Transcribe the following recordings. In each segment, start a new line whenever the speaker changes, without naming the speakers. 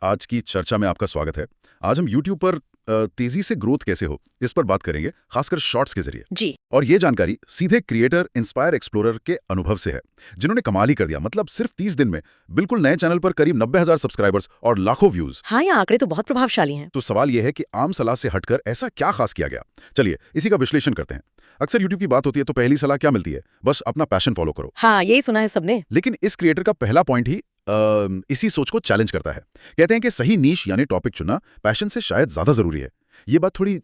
आज की चर्चा में आपका स्वागत है। आज हम YouTube पर तेजी से ग्रोथ कैसे हो इस पर बात करेंगे, खासकर शॉर्ट्स के जरिए।
जी।
और ये जानकारी सीधे क्रिएटर इंस्पायर एक्सप्लोरर के अनुभव से है, जिन्होंने कमाल ही कर दिया। मतलब सिर्फ 30 दिन में बिल्कुल नए चैनल पर करीब 90,000 सब्सक्राइबर्स और लाखों व्यूज।
हाँ, ये आंकड़े तो बहुत प्रभावशाली हैं।
तो सवाल यह है कि आम सलाह से हटकर ऐसा क्या खास किया गया। चलिए इसी का विश्लेषण करते हैं। अक्सर YouTube की बात होती है तो पहली सलाह क्या मिलती है? बस अपना पैशन फॉलो करो।
हाँ, यही सुना है सबने।
लेकिन इस क्रिएटर का पहला पॉइंट ही इसी सोच को चैलेंज करता है। कहते हैं कि सही नीश यानी टॉपिक चुनना पैशन से शायद ज्यादा जरूरी है। ये बात थोड़ी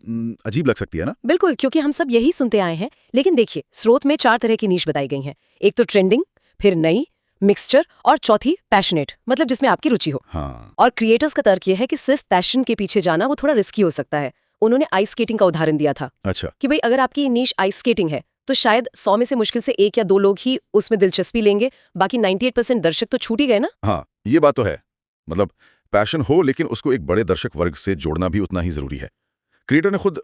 अजीब लग सकती है ना?
बिल्कुल, क्योंकि हम सब यही सुनते आए हैं। लेकिन देखिए, स्रोत में 4 तरह की नीश बताई गई हैं। एक तो ट्रेंडिंग, फिर नई, मिक्सचर और चौथी पैशनेट, मतलब जिसमें आपकी रुचि हो।
हाँ।
और क्रिएटर्स का तर्क ये है कि सिर्फ पैशन के पीछे जाना वो थोड़ा रिस्की हो सकता है। उन्होंने आइस स्केटिंग का उदाहरण दिया था
अच्छा।
कि भाई अगर आपकी नीश आइस स्केटिंग है तो शायद 100 में से मुश्किल से 1 या 2 लोग ही उसमें दिलचस्पी लेंगे, बाकी 98% दर्शक तो छूट ही गए ना।
हाँ, ये बात तो है। मतलब पैशन हो लेकिन उसको एक बड़े दर्शक वर्ग से जोड़ना भी उतना ही जरूरी है। क्रिएटर ने खुद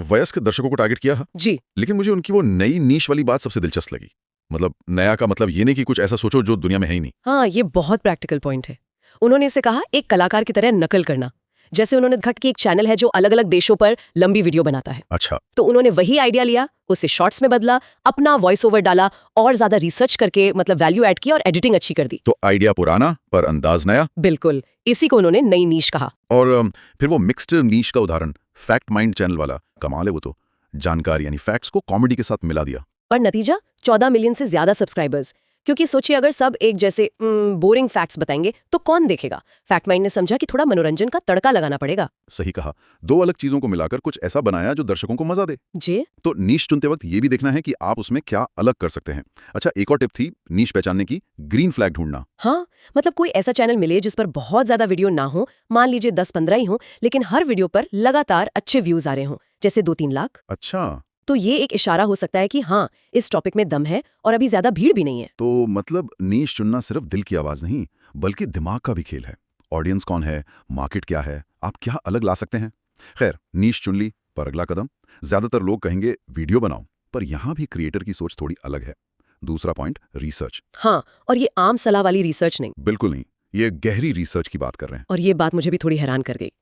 वयस्क दर्शकों को टारगेट किया है।
जी।
लेकिन मुझे उनकी वो नई नीश वाली बात सबसे दिलचस्प लगी। मतलब नया का मतलब ये नहीं कि कुछ ऐसा सोचो जो दुनिया में है ही नहीं।
हाँ, ये बहुत प्रैक्टिकल पॉइंट है। उन्होंने इसे कहा एक कलाकार की तरह नकल करना। जैसे उन्होंने कहा कि एक चैनल है जो अलग अलग देशों पर लंबी वीडियो बनाता है।
अच्छा।
तो उन्होंने वही आइडिया लिया, उसे शॉर्ट्स में बदला, अपना वॉइस ओवर डाला और ज्यादा रिसर्च करके मतलब वैल्यू ऐड किया और एडिटिंग अच्छी कर दी।
तो आइडिया पुराना पर अंदाज नया।
बिल्कुल, इसी को उन्होंने नई नीश कहा।
और फिर वो मिक्स्ड नीश का उदाहरण, फैक्ट माइंड चैनल वाला, कमाल है वो तो। जानकारी यानी फैक्ट्स को कॉमेडी के साथ मिला दिया।
और नतीजा 14 मिलियन से ज्यादा सब्सक्राइबर्स। क्योंकि सोचिए अगर सब एक जैसे बोरिंग फैक्ट्स बताएंगे तो कौन देखेगा। फैक्ट माइंड ने समझा कि थोड़ा मनोरंजन का तड़का लगाना पड़ेगा।
सही कहा। दो अलग चीजों को मिलाकर कुछ ऐसा बनाया जो दर्शकों को मजा दे।
जी।
तो नीश चुनते वक्त ये भी देखना है कि आप उसमें क्या अलग कर सकते हैं। अच्छा, एक और टिप थी नीश पहचानने की, ग्रीन फ्लैग ढूंढना।
हाँ, मतलब कोई ऐसा चैनल मिले जिस पर बहुत ज्यादा वीडियो ना हो, मान लीजिए 10-15 ही हो, लेकिन हर वीडियो पर लगातार अच्छे व्यूज आ रहे हों, जैसे 2-3 लाख।
अच्छा।
तो ये एक इशारा हो सकता है कि हाँ, इस टॉपिक में दम है और अभी ज्यादा भीड़ भी नहीं है।
तो मतलब नीश चुनना सिर्फ दिल की आवाज नहीं, बल्कि दिमाग का भी खेल है। ऑडियंस कौन है, मार्केट क्या है, आप क्या अलग ला सकते हैं। खैर, नीश चुन ली, पर अगला कदम? ज्यादातर लोग कहेंगे वीडियो बनाओ, पर यहां भी क्रिएटर की सोच थोड़ी अलग है। दूसरा पॉइंट, रिसर्च।
हाँ, और ये आम सलाह वाली रिसर्च नहीं।
बिल्कुल नहीं, ये गहरी रिसर्च की बात कर रहे हैं।
और ये बात मुझे भी थोड़ी हैरान कर गई।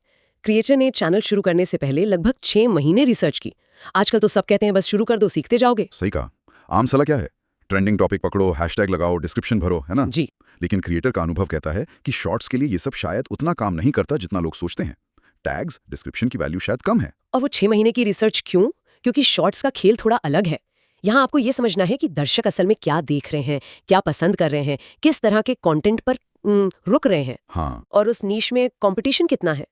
क्रिएटर ने चैनल शुरू करने से पहले लगभग 6 महीने रिसर्च की। आजकल तो सब कहते हैं बस शुरू कर दो, सीखते जाओगे।
सही कहा। आम सलाह क्या है? ट्रेंडिंग टॉपिक पकड़ो, हैशटैग लगाओ, डिस्क्रिप्शन भरो, है ना?
जी।
लेकिन क्रिएटर का अनुभव कहता है कि शॉर्ट्स के लिए ये सब शायद उतना काम नहीं करता जितना लोग सोचते हैं। टैग्स, डिस्क्रिप्शन की वैल्यू शायद कम है।
और वो 6 महीने की रिसर्च क्यों? क्योंकि शॉर्ट्स का खेल थोड़ा अलग है। यहाँ आपको ये समझना है कि दर्शक असल में क्या देख रहे हैं, क्या पसंद कर रहे हैं, किस तरह के कंटेंट पर रुक रहे हैं।
हाँ।
और उस नीश में कंपटीशन कितना है।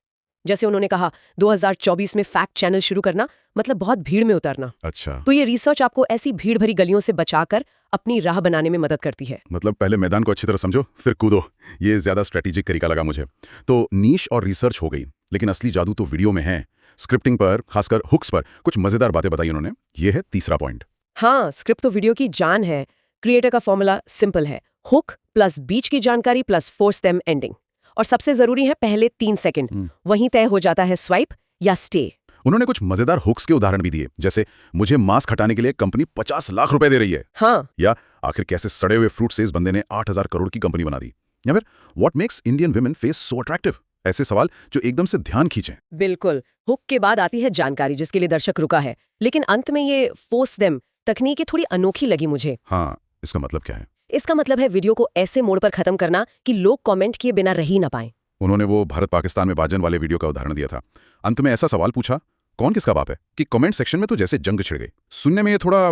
जैसे उन्होंने कहा 2024 में फैक्ट चैनल शुरू करना मतलब बहुत भीड़ में उतरना।
अच्छा।
तो ये रिसर्च आपको ऐसी भीड़ भरी गलियों से बचाकर अपनी राह बनाने में मदद करती है।
मतलब पहले मैदान को अच्छी तरह समझो, फिर कूदो। ये ज्यादा स्ट्रेटेजिक तरीका लगा मुझे। तो नीश और रिसर्च हो गई, लेकिन असली जादू तो वीडियो में है। स्क्रिप्टिंग पर, खासकर हुक्स पर कुछ मजेदार बातें बताई उन्होंने। ये है तीसरा पॉइंट।
हाँ, स्क्रिप्ट तो वीडियो की जान है। क्रिएटर का फॉर्मूला सिंपल है, हुक प्लस बीच की जानकारी प्लस फोर्स देम एंडिंग। और सबसे जरूरी है पहले 3 सेकंड, वहीं तय हो जाता है स्वाइप या स्टे।
उन्होंने कुछ मजेदार हुक्स के उदाहरण भी दिए, जैसे मुझे मास्क हटाने के लिए कंपनी 50 लाख रुपए दे रही है।
हाँ।
या आखिर कैसे सड़े हुए फ्रूट से इस बंदे ने 8,000 करोड़ की कंपनी बना दी। या फिर what makes Indian women face so attractive. ऐसे सवाल जो एकदम से ध्यान खींचें।
बिल्कुल। हुक के बाद आती है जानकारी, जिसके लिए दर्शक रुका है। लेकिन अंत में ये फोर्स देम तकनीक थोड़ी अनोखी लगी मुझे।
हाँ, इसका मतलब क्या है?
इसका मतलब है वीडियो को ऐसे मोड पर खत्म करना कि लोग कमेंट किए बिना रह ही ना पाएं।
उन्होंने वो भारत पाकिस्तान में बाजन वाले वीडियो का उदाहरण दिया था। अंत में ऐसा सवाल पूछा, कौन किसका बाप है, कि कमेंट सेक्शन में तो जैसे जंग छिड़ गई। सुनने में ये थोड़ा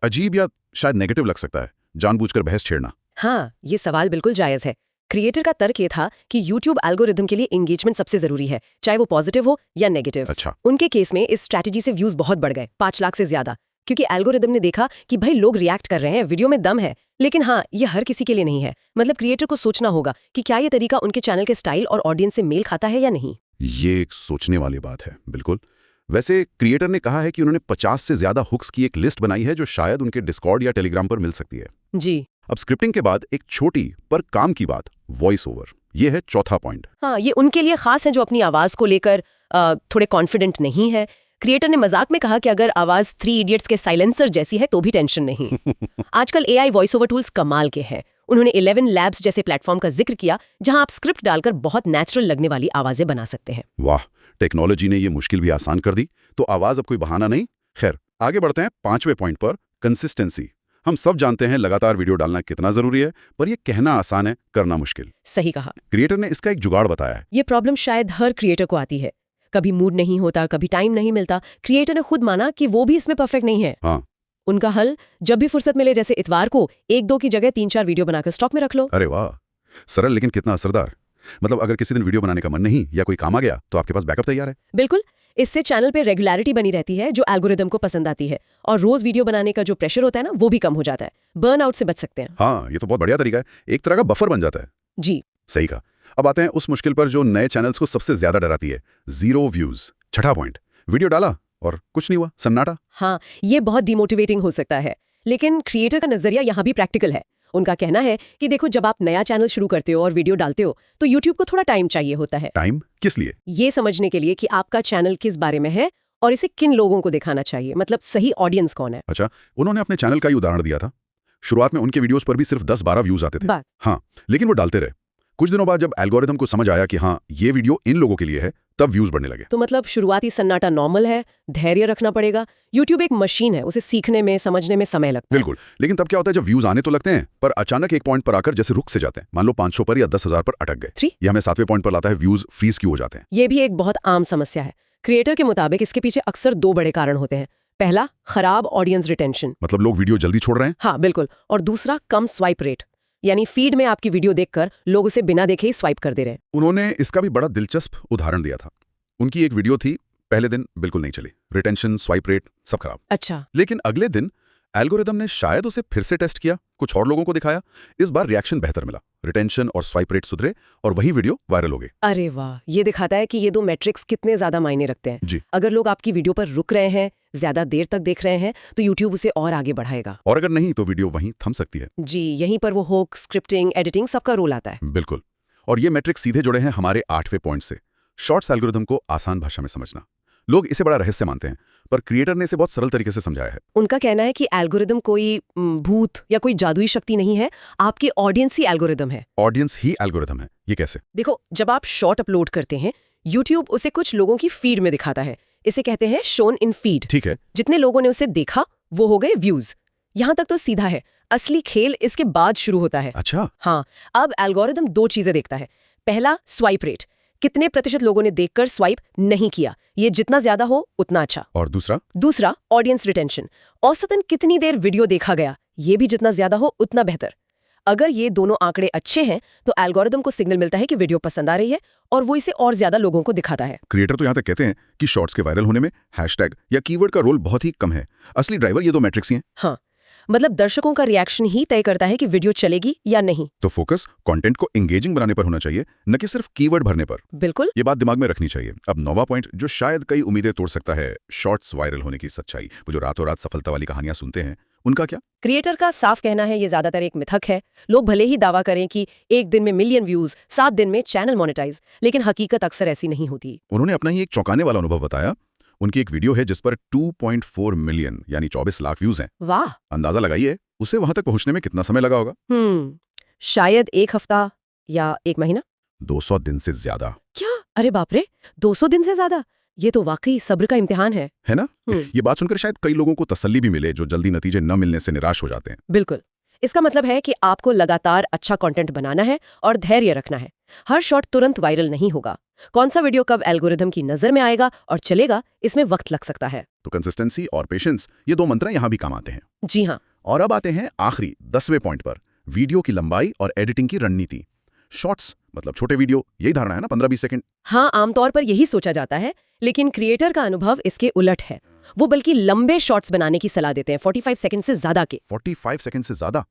अजीब या शायद नेगेटिव लग सकता है, जानबूझकर बहस छेड़ना।
हाँ, ये सवाल बिल्कुल जायज है। क्रिएटर का तर्क ये था कि YouTube एल्गोरिदम के लिए एंगेजमेंट सबसे जरूरी है, चाहे वो पॉजिटिव हो या नेगेटिव।
अच्छा।
उनके केस में इस स्ट्रैटेजी से व्यूज बहुत बढ़ गए, 5 लाख से ज्यादा, क्योंकि एल्गोरिदम ने देखा कि भाई लोग रिएक्ट कर रहे हैं, वीडियो में दम है। लेकिन हाँ, ये हर किसी के लिए नहीं है। मतलब क्रिएटर को सोचना होगा कि क्या ये तरीका उनके चैनल के स्टाइल और ऑडियंस से मेल खाता है या नहीं।
ये एक सोचने वाली बात है। बिल्कुल। वैसे क्रिएटर ने कहा है कि उन्होंने 50 से ज्यादा हुक्स की एक लिस्ट बनाई है जो शायद उनके डिस्कॉर्ड या टेलीग्राम पर मिल सकती है।
जी।
अब स्क्रिप्टिंग के बाद एक छोटी पर काम की बात, वॉइस ओवर। ये है चौथा पॉइंट।
हाँ, ये उनके लिए खास है जो अपनी आवाज को लेकर थोड़े कॉन्फिडेंट नहीं है। क्रिएटर ने मजाक में कहा कि अगर आवाज 3 इडियट्स के साइलेंसर जैसी है तो भी टेंशन नहीं। आजकल AI वॉइस ओवर टूल्स कमाल के हैं। उन्होंने 11 लैब्स जैसे प्लेटफॉर्म का जिक्र किया जहां आप स्क्रिप्ट डालकर बहुत नेचुरल लगने वाली आवाजें बना सकते हैं।
वाह, टेक्नोलॉजी ने ये मुश्किल भी आसान कर दी, तो आवाज अब कोई बहाना नहीं। खैर, आगे बढ़ते हैं 5वें पॉइंट पर, कंसिस्टेंसी। हम सब जानते हैं लगातार वीडियो डालना कितना जरूरी है, पर यह कहना आसान है, करना मुश्किल।
सही कहा।
क्रिएटर ने इसका एक जुगाड़ बताया है।
ये प्रॉब्लम शायद हर क्रिएटर को आती है। कभी मूड नहीं होता, कभी टाइम नहीं मिलता। क्रिएटर ने खुद माना कि वो भी इसमें परफेक्ट नहीं है।
हाँ।
उनका हल, जब भी फुर्सत मिले, जैसे इतवार को 1-2 की जगह 3-4 वीडियो बनाकर स्टॉक में रख लो।
अरे वाह, सरल लेकिन कितना असरदार। मतलब अगर किसी दिन वीडियो बनाने का मन नहीं या कोई काम आ गया तो आपके पास बैकअप तैयार है।
बिल्कुल। इससे चैनल पे रेगुलरिटी बनी रहती है जो एल्गोरिदम को पसंद आती है, और रोज वीडियो बनाने का जो प्रेशर होता है ना, वो भी कम हो जाता है। बर्नआउट से बच सकते हैं।
हाँ, ये तो बहुत बढ़िया तरीका है, एक तरह का बफर बन जाता है।
जी
सही कहा। अब आते हैं उस मुश्किल पर जो नए चैनल्स को सबसे ज्यादा डराती है, 0 व्यूज। छठा पॉइंट, वीडियो डाला और कुछ नहीं हुआ, सन्नाटा।
हाँ, ये बहुत डिमोटिवेटिंग हो सकता है, लेकिन क्रिएटर का नजरिया यहाँ भी प्रैक्टिकल है। उनका कहना है कि देखो, जब आप नया चैनल शुरू करते हो और वीडियो डालते हो तो यूट्यूब को थोड़ा टाइम चाहिए होता है।
टाइम किस लिए?
ये समझने के लिए कि आपका चैनल किस बारे में है और इसे किन लोगों को दिखाना चाहिए, मतलब सही ऑडियंस कौन है।
अच्छा, उन्होंने अपने चैनल का ही उदाहरण दिया था। शुरुआत में उनके वीडियोस पर भी सिर्फ 10-12 व्यूज आते थे। हाँ, लेकिन वो डालते रहे। कुछ दिनों बाद जब एल्गोरिदम को समझ आया कि हाँ, ये वीडियो इन लोगों के लिए है, तब व्यूज बढ़ने लगे।
तो मतलब शुरुआती सन्नाटा नॉर्मल है, धैर्य रखना पड़ेगा। यूट्यूब एक मशीन है, उसे सीखने में, समझने में समय लगता है।
बिल्कुल, लेकिन तब क्या होता है, जब व्यूज आने तो लगते हैं, पर अचानक एक पॉइंट पर आकर जैसे रुक से जाते हैं। मान लो 500 पर या 10,000 पर अटक गए। ये हमें 7वें पॉइंट पर लाता है, व्यूज फ्रीज क्यों हो जाते हैं।
ये भी एक बहुत आम समस्या है। क्रिएटर के मुताबिक इसके पीछे अक्सर 2 बड़े कारण होते हैं। पहला, खराब ऑडियंस रिटेंशन,
मतलब लोग वीडियो जल्दी छोड़ रहे हैं।
हाँ बिल्कुल। और दूसरा, कम स्वाइप रेट, यानी फीड में आपकी वीडियो देखकर लोग उसे बिना देखे ही स्वाइप कर दे रहे हैं।
उन्होंने इसका भी बड़ा दिलचस्प उदाहरण दिया था। उनकी एक वीडियो थी, पहले दिन बिल्कुल नहीं चली, रिटेंशन, स्वाइप रेट सब खराब।
अच्छा।
लेकिन अगले दिन एल्गोरिदम ने शायद उसे फिर से टेस्ट किया, कुछ और लोगों को दिखाया। इस बार रिएक्शन बेहतर मिला, रिटेंशन और स्वाइप रेट सुधरे और वही वीडियो वायरल हो गई।
अरे वाह, ये दिखाता है कि ये 2 मैट्रिक्स कितने ज्यादा मायने रखते हैं।
जी।
अगर लोग आपकी वीडियो पर रुक रहे हैं, ज्यादा देर तक देख रहे हैं, तो यूट्यूब उसे और आगे बढ़ाएगा।
और अगर नहीं तो वीडियो वहीं थम सकती है।
जी, यहीं पर वो हुक, स्क्रिप्टिंग, एडिटिंग सबका रोल आता है।
बिल्कुल। और ये मैट्रिक्स सीधे जुड़े हैं हमारे 8वें पॉइंट से, शॉर्ट्स एल्गोरिदम को आसान भाषा में समझना। लोग इसे बड़ा रहस्य मानते हैं, पर क्रिएटर ने इसे बहुत सरल तरीके से समझाया है।
उनका कहना है कि एल्गोरिदम कोई भूत या कोई जादुई शक्ति नहीं है, आपकी ऑडियंस ही एल्गोरिदम है।
ऑडियंस ही एल्गोरिदम है, ये कैसे?
देखो, जब आप शॉर्ट अपलोड करते हैं, यूट्यूब उसे कुछ लोगों की फीड में दिखाता है। इसे कहते हैं शोन इन फीड।
ठीक है।
जितने लोगों ने उसे देखा, वो हो गए व्यूज। यहाँ तक तो सीधा है। असली खेल इसके बाद शुरू होता है।
अच्छा।
हाँ, अब एल्गोरिदम 2 चीजें देखता है। पहला, स्वाइप रेट, कितने प्रतिशत लोगों ने देखकर स्वाइप नहीं किया, ये जितना ज्यादा हो उतना अच्छा।
और
दूसरा, ऑडियंस रिटेंशन, औसतन कितनी देर वीडियो देखा गया, ये भी जितना ज्यादा हो उतना बेहतर। अगर ये दोनों आंकड़े अच्छे हैं तो एल्गोरिदम को सिग्नल मिलता है कि वीडियो पसंद आ रही है और वो इसे और ज्यादा लोगों को दिखाता है।
क्रिएटर तो यहाँ तक कहते हैं कि शॉर्ट्स के वायरल होने में हैशटैग या कीवर्ड का रोल बहुत ही कम है। असली ड्राइवर ये 2 मैट्रिक्स ही हैं।
हाँ, मतलब दर्शकों का रिएक्शन ही तय करता है कि वीडियो चलेगी या नहीं।
तो फोकस कंटेंट को एंगेजिंग बनाने पर होना चाहिए, न कि सिर्फ कीवर्ड भरने पर।
बिल्कुल।
ये बात दिमाग में रखनी चाहिए। अब 9वां पॉइंट, जो शायद कई उम्मीदें तोड़ सकता है, शॉर्ट्स वायरल होने की सच्चाई। वो जो रातों रात सफलता वाली कहानियां सुनते हैं, उनका क्या?
क्रिएटर का साफ कहना है, ये ज्यादातर एक मिथक है। लोग भले ही दावा करें कि 1 दिन में मिलियन व्यूज, 7 दिन में चैनल मोनेटाइज, लेकिन हकीकत अक्सर ऐसी नहीं होती।
उन्होंने अपना ही एक चौंकाने वाला अनुभव बताया। उनकी एक वीडियो है जिस पर 2.4 मिलियन यानी 24 लाख व्यूज हैं।
वाह।
अंदाजा लगाइए उसे वहां तक पहुंचने में कितना समय लगा होगा।
शायद 1 हफ्ता या 1 महीना।
200 दिन से ज्यादा।
क्या? अरे बाप रे, 200 दिन से ज्यादा? ये तो वाकई सब्र का इम्तिहान है
ना? ये बात सुनकर शायद कई लोगों को तसल्ली भी मिले जो जल्दी नतीजे न मिलने से निराश हो जाते हैं।
बिल्कुल। इसका मतलब है कि आपको लगातार अच्छा कंटेंट बनाना है और धैर्य रखना है। हर शॉट तुरंत वायरल नहीं होगा। कौन सा वीडियो कब एल्गोरिदम की नजर में आएगा और चलेगा, इसमें वक्त लग सकता है।
तो कंसिस्टेंसी और पेशेंस, ये 2 मंत्र यहाँ भी काम आते हैं।
जी हाँ।
और अब आते हैं आखिरी 10वें पॉइंट पर, वीडियो की लंबाई और एडिटिंग की रणनीति। शॉर्ट्स मतलब छोटे वीडियो, यही धारणा है ना, 15-20 सेकंड।
हाँ, आमतौर पर यही सोचा जाता है, लेकिन क्रिएटर का अनुभव इसके उलट है। वो बल्कि लंबे शॉर्ट्स बनाने की सलाह देते हैं, 45 सेकंड से ज्यादा के।
45 सेकंड से ज्यादा?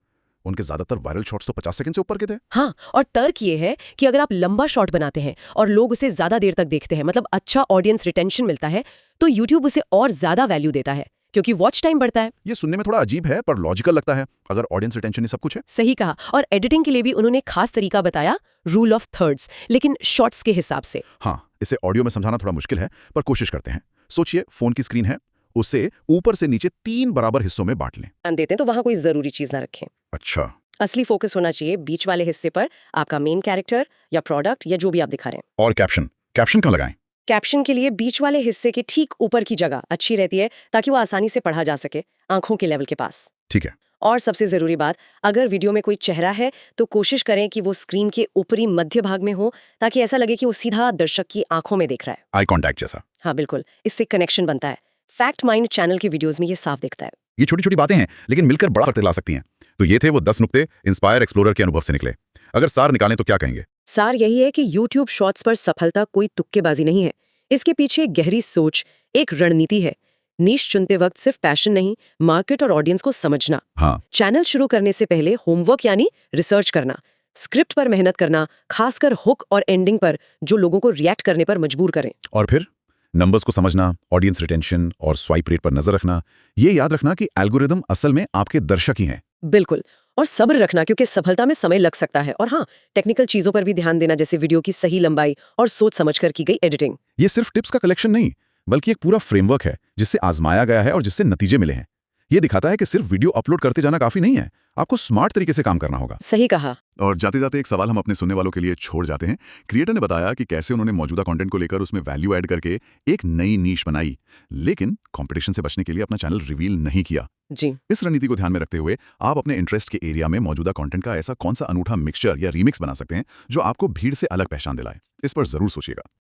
उनके ज्यादातर वायरल शॉट्स तो 50 सेकंड से ऊपर के थे।
हाँ, और तर्क ये है कि अगर आप लंबा शॉट बनाते हैं और लोग उसे ज्यादा देर तक देखते हैं, मतलब अच्छा ऑडियंस रिटेंशन मिलता है, तो यूट्यूब उसे और ज्यादा वैल्यू देता है क्योंकि वॉच टाइम बढ़ता है।
ये सुनने में थोड़ा अजीब है पर लॉजिकल लगता है, अगर ऑडियंस रिटेंशन ही सब कुछ है।
सही कहा। और एडिटिंग के लिए भी उन्होंने खास तरीका बताया, रूल ऑफ थर्ड्स, लेकिन शॉर्ट्स के हिसाब से।
हाँ, इसे ऑडियो में समझाना थोड़ा मुश्किल है पर कोशिश करते हैं। सोचिए फोन की स्क्रीन है, उसे ऊपर से नीचे 3 बराबर हिस्सों में बांट लें।
देते हैं तो वहां कोई जरूरी चीज ना रखें।
अच्छा,
असली फोकस होना चाहिए बीच वाले हिस्से पर, आपका मेन कैरेक्टर या प्रोडक्ट या जो भी आप दिखा रहे हैं।
और कैप्शन कैप्शन कहाँ लगाएं?
कैप्शन के लिए बीच वाले हिस्से के ठीक ऊपर की जगह अच्छी रहती है, ताकि वो आसानी से पढ़ा जा सके, आंखों के लेवल के पास।
ठीक है।
और सबसे जरूरी बात, अगर वीडियो में कोई चेहरा है तो कोशिश करें कि वो स्क्रीन के ऊपरी मध्य भाग में हो, ताकि ऐसा लगे कि वो सीधा दर्शक की आंखों में देख रहा है।
आई कॉन्टैक्ट जैसा।
हाँ बिल्कुल, इससे कनेक्शन बनता है। फैक्ट माइंड चैनल के वीडियोस में ये साफ दिखता है।
ये छोटी छोटी बातें हैं, लेकिन मिलकर बड़ा फर्क ला सकती हैं। तो ये थे वो 10 नुक्ते इंस्पायर एक्सप्लोरर के अनुभव से निकले। अगर सार निकालें तो क्या कहेंगे?
सार यही है कि YouTube शॉर्ट्स पर सफलता कोई तुक्केबाजी नहीं है। इसके पीछे एक गहरी सोच, एक रणनीति है। नीश चुनते वक्त सिर्फ पैशन नहीं, मार्केट और ऑडियंस को समझना।
हाँ।
चैनल शुरू करने से पहले होमवर्क यानी रिसर्च करना, स्क्रिप्ट पर मेहनत करना, खासकर हुक और एंडिंग पर, जो लोगों को रिएक्ट करने पर मजबूर करें।
और फिर नंबर्स को समझना, ऑडियंस रिटेंशन और स्वाइप रेट पर नजर रखना। ये याद रखना कि एल्गोरिदम असल में आपके दर्शक ही हैं।
बिल्कुल। और सब्र रखना, क्योंकि सफलता में समय लग सकता है। और हाँ, टेक्निकल चीजों पर भी ध्यान देना, जैसे वीडियो की सही लंबाई और सोच समझकर की गई एडिटिंग।
ये सिर्फ टिप्स का कलेक्शन नहीं, बल्कि एक पूरा फ्रेमवर्क है जिससे आजमाया गया है और जिससे नतीजे मिले हैं। ये दिखाता है कि सिर्फ वीडियो अपलोड करते जाना काफी नहीं है, आपको स्मार्ट तरीके से काम करना होगा।
सही कहा।
और जाते जाते एक सवाल हम अपने सुनने वालों के लिए छोड़ जाते हैं। क्रिएटर ने बताया कि कैसे उन्होंने मौजूदा कंटेंट को लेकर उसमें वैल्यू ऐड करके एक नई नीश बनाई, लेकिन कंपटीशन से बचने के लिए अपना चैनल रिवील नहीं किया।
जी।
इस रणनीति को ध्यान में रखते हुए आप अपने इंटरेस्ट के एरिया में मौजूदा कंटेंट का ऐसा कौन सा अनूठा मिक्सचर या रीमिक्स बना सकते हैं जो आपको भीड़ से अलग पहचान दिलाए। इस पर जरूर सोचिएगा।